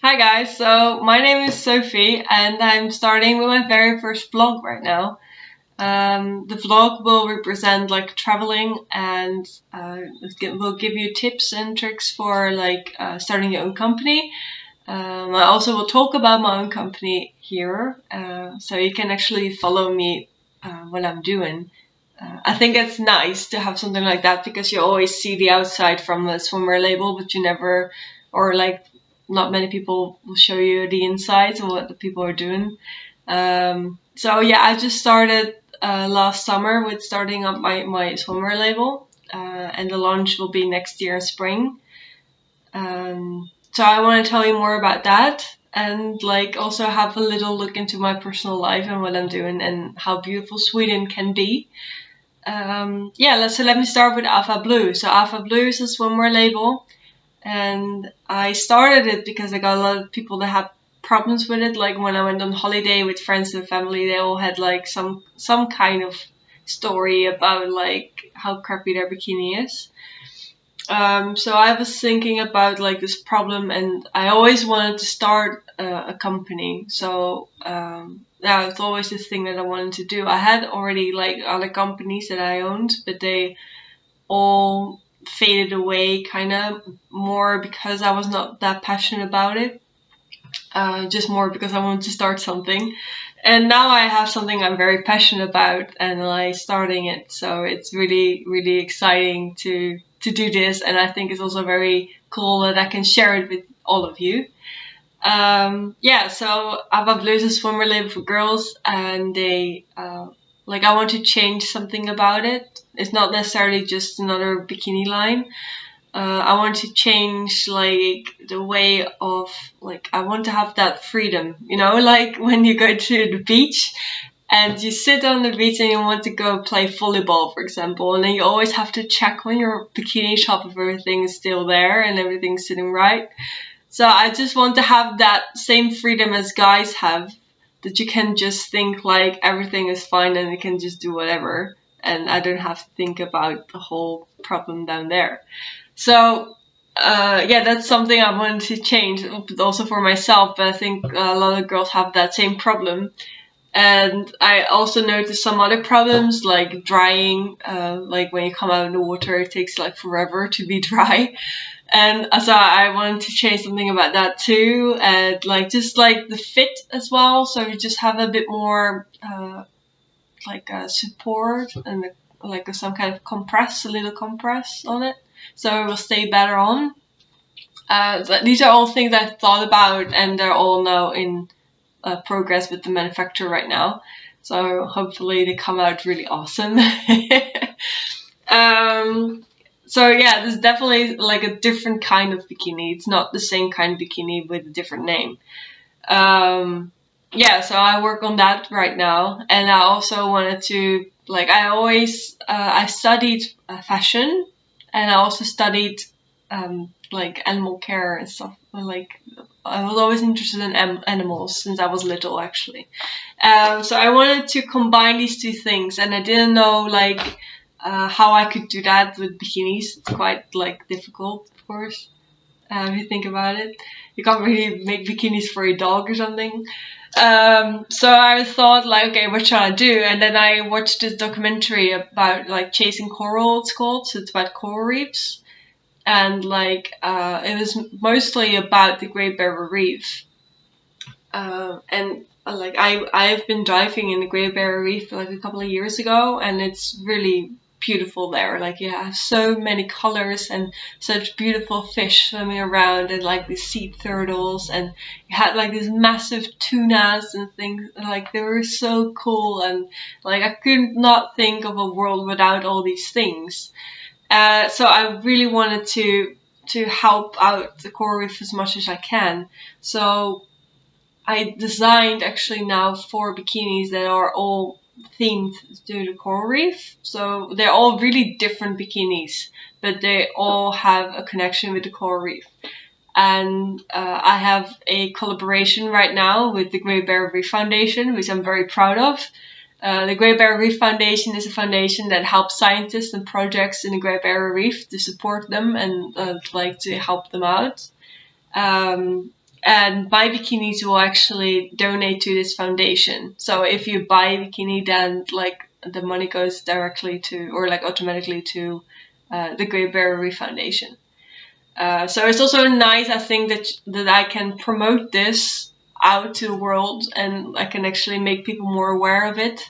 Hi guys, so my name is Sophie and I'm starting with my very first vlog right now. The vlog will represent like traveling and will give you tips and tricks for starting your own company. I also will talk about my own company here, so you can actually follow me what I'm doing. I think it's nice to have something like that because you always see the outside from a swimwear label, but you never, or like not many people will show you the inside of what the people are doing. So yeah, I just started last summer with starting up my swimwear label, and the launch will be next year in spring. So I want to tell you more about that and like also have a little look into my personal life and what I'm doing and how beautiful Sweden can be. So let me start with Ava Blue. So Ava Blue is a swimwear label, and I started it because I got a lot of people that had problems with it. Like when I went on holiday with friends and family, they all had like some kind of story about like how crappy their bikini is. So I was thinking about like this problem, and I always wanted to start a company. So yeah, it's always this thing that I wanted to do. I had already like other companies that I owned, but they all faded away kind of more because I was not that passionate about it. Just more because I wanted to start something. And now I have something I'm very passionate about and like starting it. So it's really, really exciting to do this. And I think it's also very cool that I can share it with all of you. So Ava Blue is a swimmer label for girls, and they I want to change something about it. It's not necessarily just another bikini line. I want to change like the way of like I want to have that freedom, you know, like when you go to the beach and you sit on the beach and you want to go play volleyball, for example, and then you always have to check on your bikini shop if everything is still there and everything's sitting right. So I just want to have that same freedom as guys have, that you can just think like everything is fine and you can just do whatever, and I don't have to think about the whole problem down there. So that's something I wanted to change, but also for myself. But I think a lot of girls have that same problem. And I also noticed some other problems like drying, like when you come out of the water, it takes like forever to be dry. And so I wanted to change something about that too, and like just like the fit as well. So you just have a bit more support and like some kind of a little compress on it, so it will stay better on. These are all things I thought about, and they're all now in progress with the manufacturer right now. So hopefully they come out really awesome. So yeah, there's definitely like a different kind of bikini. It's not the same kind of bikini with a different name. So I work on that right now, and I also wanted to I studied fashion, and I also studied animal care and stuff. Like I was always interested in animals since I was little, actually. So I wanted to combine these two things, and I didn't know how I could do that with bikinis. It's quite like difficult, of course. If you think about it, you can't really make bikinis for a dog or something. So I thought okay, what should I do? And then I watched this documentary about like chasing coral, it's called. So it's about coral reefs. And it was mostly about the Great Barrier Reef. I've been diving in the Great Barrier Reef like a couple of years ago, and it's really beautiful there. Like you have so many colors and such beautiful fish swimming around, and like these sea turtles, and you had like these massive tunas and things. Like they were so cool, and like I could not think of a world without all these things. So I really wanted to help out the coral reef as much as I can. So I designed actually now 4 bikinis that are all themed to the coral reef. So they're all really different bikinis, but they all have a connection with the coral reef. And I have a collaboration right now with the Great Barrier Reef Foundation, which I'm very proud of. The Great Barrier Reef Foundation is a foundation that helps scientists and projects in the Great Barrier Reef to support them and to help them out. and my bikinis will actually donate to this foundation. So if you buy a bikini, then like the money goes directly to, or like automatically to, the Great Barrier Reef Foundation. So it's also nice, I think, that I can promote this out to the world, and I can actually make people more aware of it.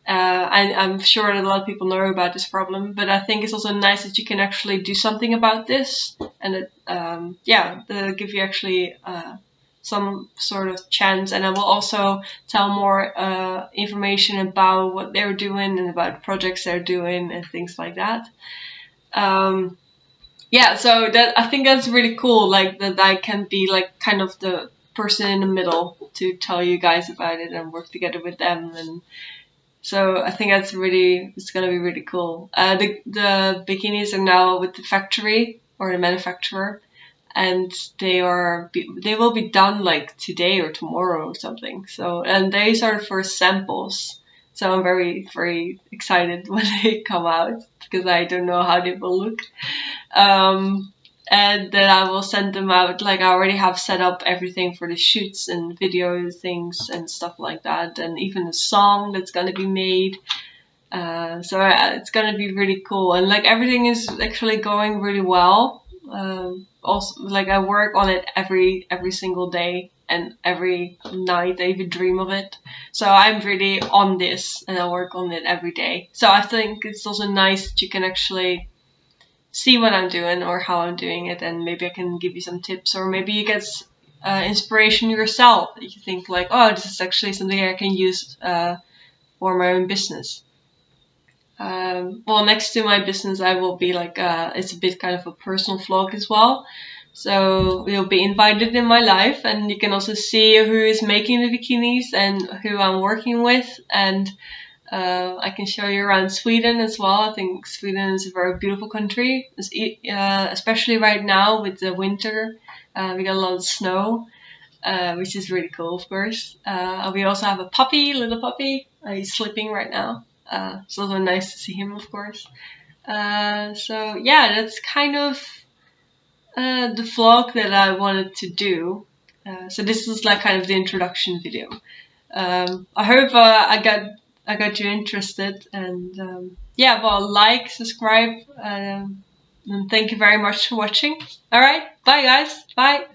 I'm sure that a lot of people know about this problem, but I think it's also nice that you can actually do something about this, and that'll give you actually some sort of chance. And I will also tell more information about what they're doing and about projects they're doing and things like that. So that, I think that's really cool, like that I can be like kind of the person in the middle to tell you guys about it and work together with them. And so I think it's going to be really cool. The bikinis are now with the factory or the manufacturer, and they will be done like today or tomorrow or something. So, and these are for samples. So I'm very, very excited when they come out, because I don't know how they will look. And then I will send them out. Like, I already have set up everything for the shoots and video things and stuff like that, and even a song that's gonna be made. So it's gonna be really cool, and like everything is actually going really well. Also, like I work on it every single day, and every night I even dream of it. So I'm really on this, and I work on it every day. So I think it's also nice that you can actually see what I'm doing or how I'm doing it, and maybe I can give you some tips, or maybe you get inspiration yourself. You think like, oh, this is actually something I can use for my own business. Well, next to my business, I will be like, it's a bit kind of a personal vlog as well. So you'll be invited in my life, and you can also see who is making the bikinis and who I'm working with, and I can show you around Sweden as well. I think Sweden is a very beautiful country, especially right now with the winter. We got a lot of snow, which is really cool, of course. We also have a little puppy. He's sleeping right now. It's also nice to see him, of course. So yeah, that's kind of the vlog that I wanted to do. So this is like kind of the introduction video. I hope I got you interested, and like, subscribe, and thank you very much for watching. Alright, bye guys, bye!